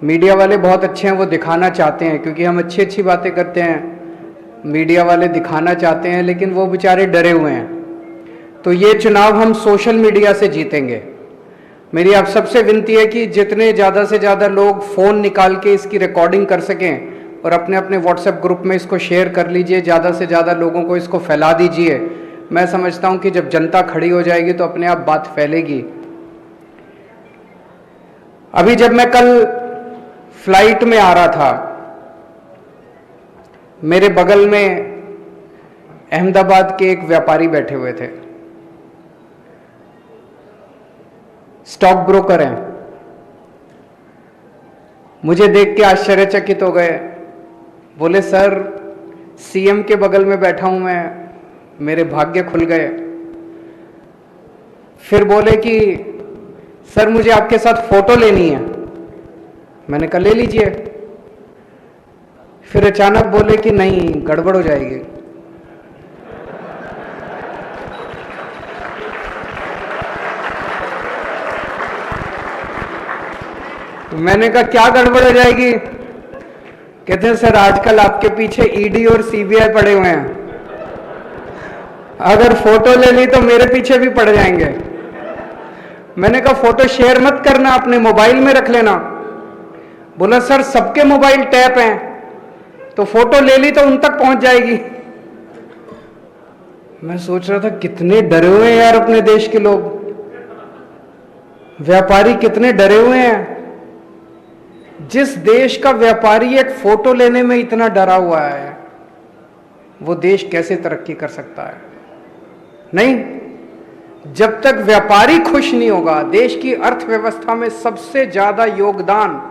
Media वाले बहुत अच्छे हैं, वो दिखाना चाहते हैं, क्योंकि हम अच्छी अच्छी बातें करते हैं, मीडिया वाले दिखाना चाहते हैं, लेकिन वो बेचारे डरे हुए हैं। तो ये चुनाव हम सोशल मीडिया से जीतेंगे। मेरी आप सबसे विनती है कि जितने ज़्यादा से ज़्यादा लोग फ़ोन निकाल के इसकी रिकॉर्डिंग कर सकें और अपने अपने व्हाट्सएप ग्रुप में इसको शेयर कर लीजिए, ज़्यादा से ज़्यादा लोगों को इसको फैला दीजिए। मैं समझता हूँ कि जब जनता खड़ी हो जाएगी तो अपने आप बात फैलेगी। अभी जब मैं कल फ्लाइट में आ रहा था, मेरे बगल में अहमदाबाद के एक व्यापारी बैठे हुए थे, स्टॉक ब्रोकर हैं। मुझे देख के आश्चर्यचकित हो गए। बोले, सर सीएम के बगल में बैठा हूं मैं, मेरे भाग्य खुल गए। फिर बोले कि सर मुझे आपके साथ फोटो लेनी है। मैंने कहा ले लीजिए। फिर अचानक बोले कि नहीं, गड़बड़ हो जाएगी। तो मैंने कहा क्या गड़बड़ हो जाएगी? कहते हैं सर आजकल आपके पीछे ईडी और सीबीआई पड़े हुए हैं, अगर फोटो ले ली तो मेरे पीछे भी पड़ जाएंगे। मैंने कहा फोटो शेयर मत करना, अपने मोबाइल में रख लेना। बोला सर सबके मोबाइल टैप हैं, तो फोटो ले ली तो उन तक पहुंच जाएगी। मैं सोच रहा था कितने डरे हुए हैं यार अपने देश के लोग, व्यापारी कितने डरे हुए हैं। जिस देश का व्यापारी एक फोटो लेने में इतना डरा हुआ है, वो देश कैसे तरक्की कर सकता है? नहीं, जब तक व्यापारी खुश नहीं होगा। देश की अर्थव्यवस्था में सबसे ज्यादा योगदान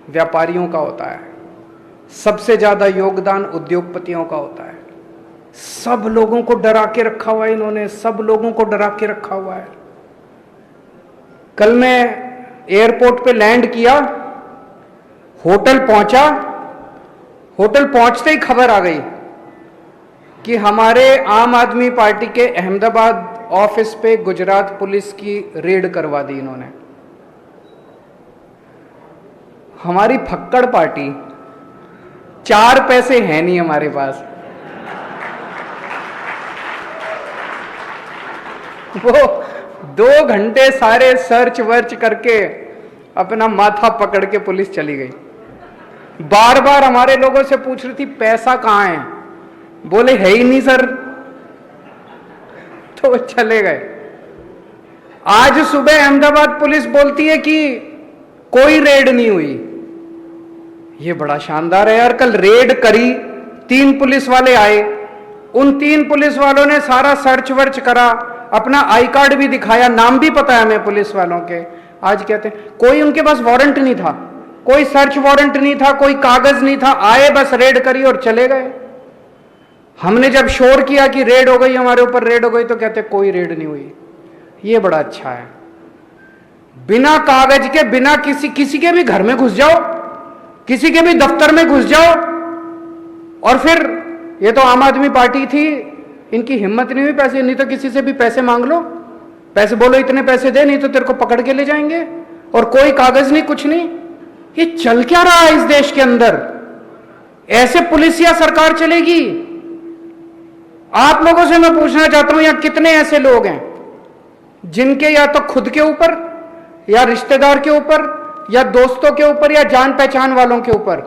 व्यापारियों का होता है, सबसे ज्यादा योगदान उद्योगपतियों का होता है। सब लोगों को डरा के रखा हुआ है इन्होंने, सब लोगों को डरा के रखा हुआ है। कल मैं एयरपोर्ट पे लैंड किया, होटल पहुंचा, होटल पहुंचते ही खबर आ गई कि हमारे आम आदमी पार्टी के अहमदाबाद ऑफिस पे गुजरात पुलिस की रेड करवा दी इन्होंने। हमारी फक्कड़ पार्टी, 4 पैसे हैं नहीं हमारे पास, वो 2 घंटे सारे सर्च वर्च करके अपना माथा पकड़ के पुलिस चली गई। बार बार हमारे लोगों से पूछ रही थी पैसा कहां है, बोले है ही नहीं सर, तो वो चले गए। आज सुबह अहमदाबाद पुलिस बोलती है कि कोई रेड नहीं हुई। ये बड़ा शानदार है यार। कल रेड करी, 3 पुलिस वाले आए, उन 3 पुलिस वालों ने सारा सर्च वर्च करा, अपना आई कार्ड भी दिखाया, नाम भी पता है हमें पुलिस वालों के। आज कहते हैं कोई उनके पास वारंट नहीं था, कोई सर्च वारंट नहीं था, कोई कागज नहीं था, आए बस रेड करी और चले गए। हमने जब शोर किया कि रेड हो गई, हमारे ऊपर रेड हो गई, तो कहते कोई रेड नहीं हुई। ये बड़ा अच्छा है। बिना कागज के, बिना किसी के भी घर में घुस जाओ, किसी के भी दफ्तर में घुस जाओ, और फिर ये तो आम आदमी पार्टी थी, इनकी हिम्मत नहीं हुई पैसे, नहीं तो किसी से भी पैसे मांग लो, पैसे बोलो इतने पैसे दे, नहीं तो तेरे को पकड़ के ले जाएंगे, और कोई कागज नहीं, कुछ नहीं। ये चल क्या रहा है इस देश के अंदर? ऐसे पुलिस या सरकार चलेगी? आप लोगों से मैं पूछना चाहता हूं, यहां कितने ऐसे लोग हैं जिनके या तो खुद के ऊपर, या रिश्तेदार के ऊपर, या दोस्तों के ऊपर, या जान पहचान वालों के ऊपर,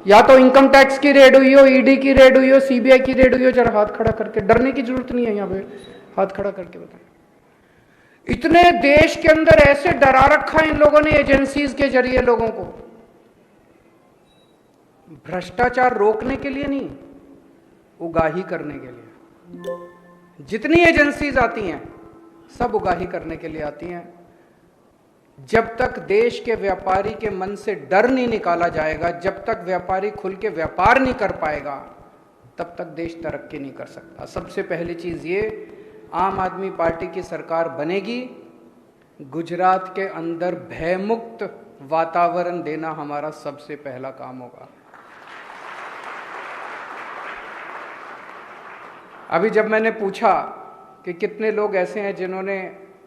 या तो इनकम टैक्स की रेड हुई हो, ईडी की रेड हुई हो, सीबीआई की रेड हुई हो? जरा हाथ खड़ा करके, डरने की जरूरत नहीं है, यहां पे हाथ खड़ा करके बताएं। इतने देश के अंदर ऐसे डरा रखा है इन लोगों ने एजेंसीज के जरिए लोगों को, भ्रष्टाचार रोकने के लिए नहीं, उगाही करने के लिए। जितनी एजेंसीज आती हैं सब उगाही करने के लिए आती हैं। जब तक देश के व्यापारी के मन से डर नहीं निकाला जाएगा, जब तक व्यापारी खुल के व्यापार नहीं कर पाएगा, तब तक देश तरक्की नहीं कर सकता। सबसे पहली चीज ये, आम आदमी पार्टी की सरकार बनेगी, गुजरात के अंदर भयमुक्त वातावरण देना हमारा सबसे पहला काम होगा। अभी जब मैंने पूछा कि कितने लोग ऐसे हैं जिन्होंने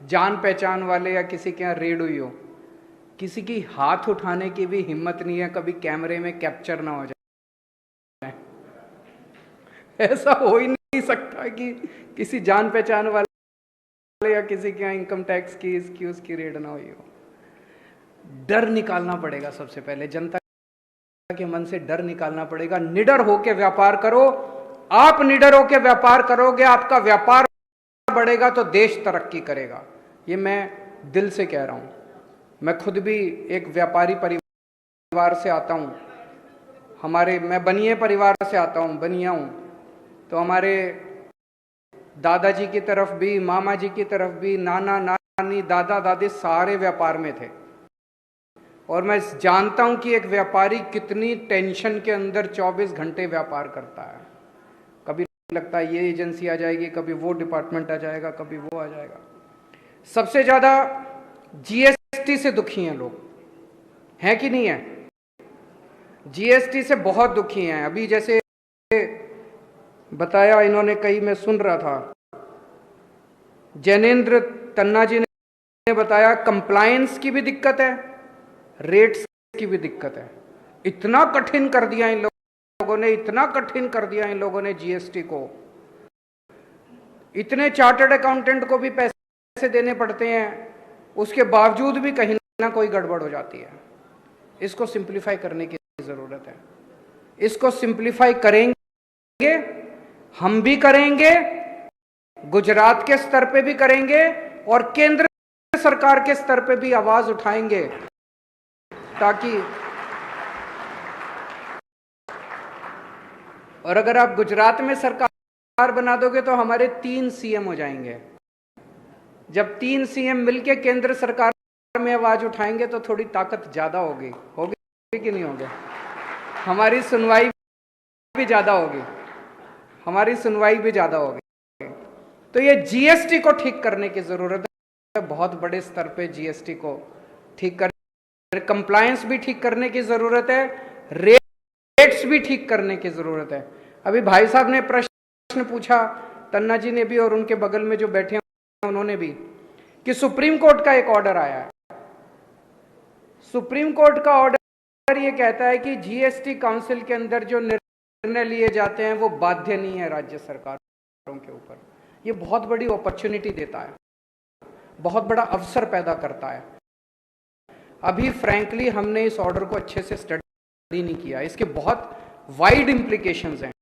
जान पहचान वाले या किसी के यहाँ रेड हुई हो, किसी की हाथ उठाने की भी हिम्मत नहीं है, कभी कैमरे में कैप्चर ना हो जाए। ऐसा हो ही नहीं सकता कि किसी जान पहचान वाले या किसी के यहाँ इनकम टैक्स की इसकी उसकी रेड ना हुई हो। डर निकालना पड़ेगा, सबसे पहले जनता के मन से डर निकालना पड़ेगा। निडर होकर व्यापार करो। आप निडर होकर व्यापार करोगे, आपका व्यापार बढ़ेगा तो देश तरक्की करेगा। ये मैं दिल से कह रहा हूं। मैं खुद भी एक व्यापारी परिवार से आता हूं। मैं बनिए परिवार से आता हूं, बनिया हूं। तो हमारे दादाजी की तरफ भी, मामा जी की तरफ भी, नाना नानी, दादा दादी सारे व्यापार में थे। और मैं जानता हूं कि एक व्यापारी कितनी टेंशन के अंदर 24 घंटे व्यापार करता है। कभी लगता है ये एजेंसी आ जाएगी, कभी वो डिपार्टमेंट आ जाएगा, कभी वो आ जाएगा। सबसे ज्यादा जीएसटी से दुखी हैं लोग, हैं कि नहीं है? जीएसटी से बहुत दुखी हैं। अभी जैसे बताया इन्होंने, कई मैं सुन रहा था, जैनेन्द्र तन्ना जी ने बताया कंप्लायंस की भी दिक्कत है, रेट्स की भी दिक्कत है। इतना कठिन कर दिया इन लोगों ने, इतना कठिन कर दिया इन लोगों ने जीएसटी को। इतने चार्टर्ड अकाउंटेंट को भी पैसे देने पड़ते हैं, उसके बावजूद भी कहीं ना कोई गड़बड़ हो जाती है। इसको सिंप्लीफाई करने की जरूरत है। इसको सिंप्लीफाई करेंगे, हम भी करेंगे, गुजरात के स्तर पे भी करेंगे और केंद्र सरकार के स्तर पे भी आवाज उठाएंगे, ताकि और अगर आप गुजरात में सरकार बना दोगे तो हमारे 3 सीएम हो जाएंगे। जब 3 सीएम मिलके केंद्र सरकार में आवाज उठाएंगे तो थोड़ी ताकत ज्यादा होगी कि नहीं होगी? हमारी सुनवाई भी ज्यादा होगी, हमारी सुनवाई भी ज्यादा होगी। तो ये जीएसटी को ठीक करने की जरूरत है, बहुत बड़े स्तर पे जीएसटी को ठीक कर, कंप्लायंस भी ठीक करने की जरूरत है, रेट्स भी ठीक करने की जरूरत है। अभी भाई साहब ने प्रश्न पूछा, तन्ना जी ने भी और उनके बगल में जो बैठे हैं उन्होंने भी, कि सुप्रीम कोर्ट का एक ऑर्डर आया है। सुप्रीम कोर्ट का ऑर्डर ये कहता है कि जीएसटी काउंसिल के अंदर जो निर्णय लिए जाते हैं वो बाध्य नहीं है राज्य सरकारों के ऊपर। ये बहुत बड़ी अपॉर्चुनिटी देता है, बहुत बड़ा अवसर पैदा करता है। अभी फ्रैंकली हमने इस ऑर्डर को अच्छे से स्टडी नहीं किया। इसके बहुत वाइड इंप्लीकेशंस हैं,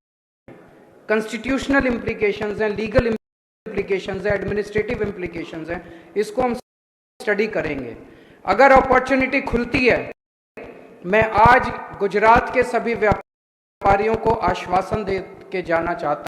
कॉन्स्टिट्यूशनल इंप्लीकेशंस हैं, लीगल इंप्लीकेशंस हैं, एडमिनिस्ट्रेटिव इंप्लीकेशंस हैं। इसको हम स्टडी करेंगे। अगर अपॉर्चुनिटी खुलती है, मैं आज गुजरात के सभी व्यापारियों को आश्वासन दे के जाना चाहता